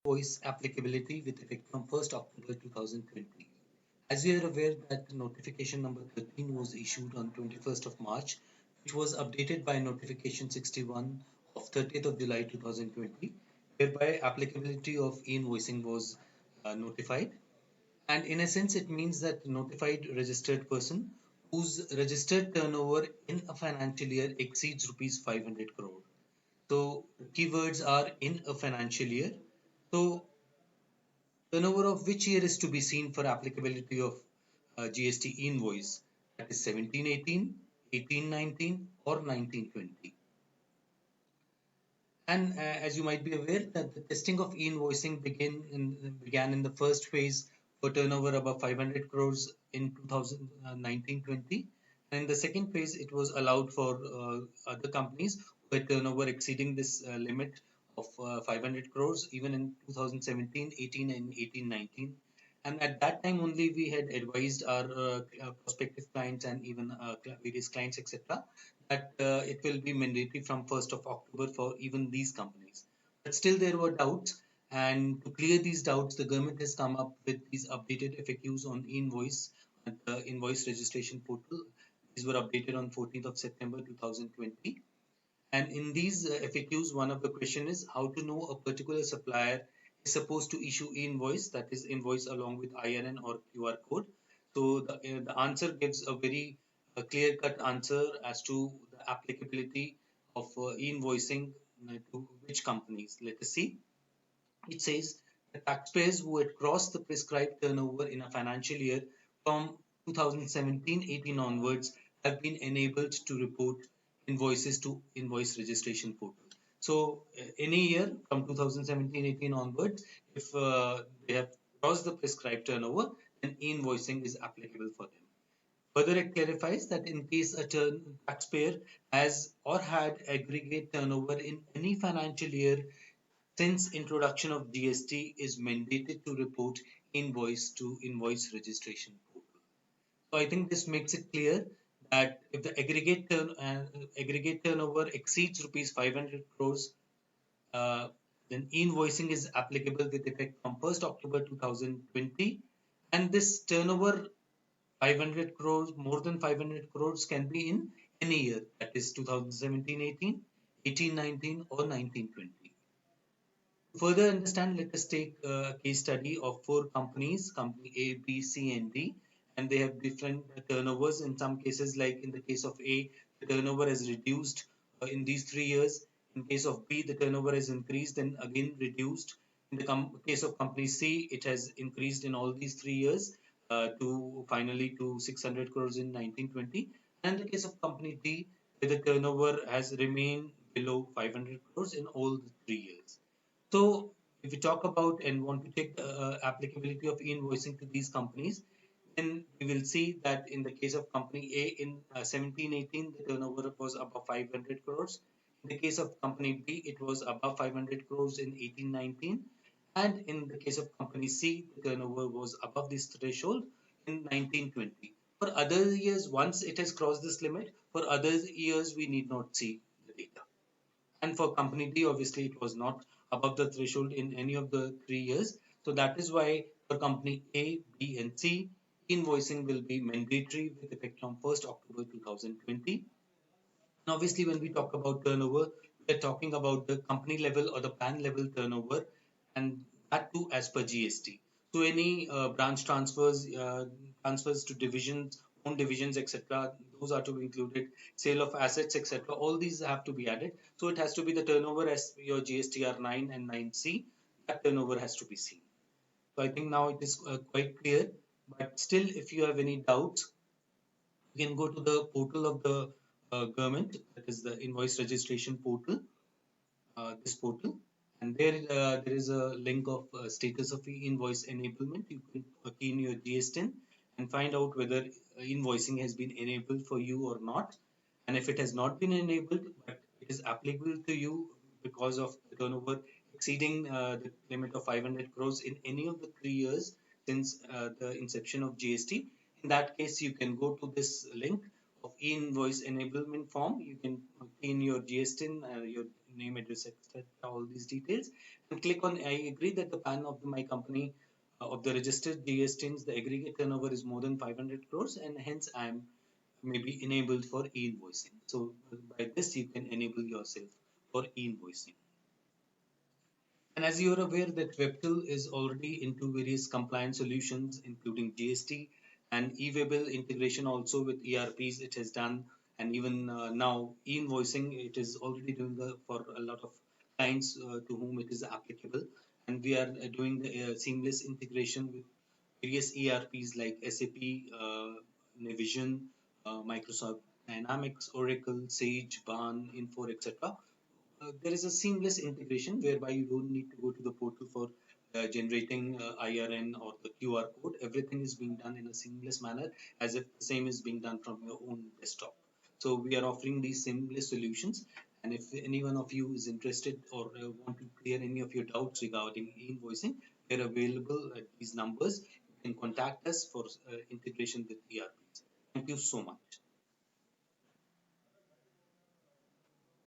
Voice applicability with effect from 1st October 2020. As we are aware that notification number 13 was issued on 21st of March, which was updated by notification 61 of 30th of July 2020, whereby applicability of e-invoicing was notified. And in a sense, it means that notified registered person whose registered turnover in a financial year exceeds rupees 500 crore. So keywords are in a financial year. So turnover of which year is to be seen for applicability of GST invoice, that is 1718, 1819 or 1920. And as you might be aware that the testing of e-invoicing began in the first phase for turnover above 500 crores in 2019-20. And in the second phase, it was allowed for other companies who had turnover exceeding this limit of 500 crores even in 2017, 18 and 18, 19. And at that time only we had advised our prospective clients and even various clients, etc., that it will be mandatory from 1st of October for even these companies. But still there were doubts, and to clear these doubts, the government has come up with these updated FAQs on invoice and the invoice registration portal. These were updated on 14th of September 2020. And in these FAQs, one of the question is how to know a particular supplier is supposed to issue invoice, that is invoice along with INN or QR code. So the answer gives a very clear-cut answer as to the applicability of invoicing to which companies. Let us see. It says the taxpayers who had crossed the prescribed turnover in a financial year from 2017-18 onwards have been enabled to report invoices to invoice registration portal. So any year from 2017-18 onwards, if they have crossed the prescribed turnover, then invoicing is applicable for them. Further, it clarifies that in case a taxpayer has or had aggregate turnover in any financial year since introduction of GST is mandated to report invoice to invoice registration portal. So I think this makes it clear that if the aggregate turnover exceeds rupees 500 crores, then invoicing is applicable with effect from 1st October 2020. And this turnover 500 crores, more than 500 crores can be in any year, that is 2017-18, 18-19 or 19-20. To further understand, let us take a case study of four companies, company A, B, C, and D, and they have different turnovers. In some cases, like in the case of A, the turnover has reduced in these 3 years. In case of B, the turnover has increased and again reduced. In the case of company C, it has increased in all these 3 years to finally to 600 crores in 1920. And in the case of company D, where the turnover has remained below 500 crores in all the 3 years. So if we talk about and want to take the applicability of e-invoicing to these companies, then we will see that in the case of company A in 1718, the turnover was above 500 crores. In the case of company B, it was above 500 crores in 1819. And in the case of company C, the turnover was above this threshold in 1920. For other years, once it has crossed this limit, for other years, we need not see the data. And for company D, obviously, it was not above the threshold in any of the 3 years. So that is why for company A, B, and C, invoicing will be mandatory with effect from 1st October 2020. And obviously, when we talk about turnover, we're talking about the company level or the pan level turnover, and that too as per GST. So any branch transfers to divisions, own divisions, etc., those are to be included. Sale of assets, etc., all these have to be added. So it has to be the turnover as your GSTR 9 and 9C. That turnover has to be seen. So I think now it is quite clear. But still, if you have any doubts, you can go to the portal of the government, that is the invoice registration portal, this portal, and there is a link of status of invoice enablement. You can key in your GSTIN and find out whether invoicing has been enabled for you or not. And if it has not been enabled, but it is applicable to you because of the turnover exceeding the limit of 500 crores in any of the 3 years since the inception of GST, in that case, you can go to this link of e-invoice enablement form. You can key in your GSTIN, your name, address, etc., all these details, and click on I agree that the PAN of my company of the registered GSTs, the aggregate turnover is more than 500 crores, and hence I am maybe enabled for e-invoicing. So by this you can enable yourself for e-invoicing. And as you're aware that Webtel is already into various compliance solutions, including GST and e-Webel integration also with ERPs it has done. And even now e-invoicing it is already doing for a lot of clients to whom it is applicable. And we are doing the seamless integration with various ERPs like SAP, Navision, Microsoft Dynamics, Oracle, Sage, Ban, Infor, etc. There is a seamless integration whereby you don't need to go to the portal for generating IRN or the QR code. Everything is being done in a seamless manner as if the same is being done from your own desktop. So we are offering these seamless solutions. And if any one of you is interested or want to clear any of your doubts regarding invoicing, we are available at these numbers. You can contact us for integration with ERPs. Thank you so much.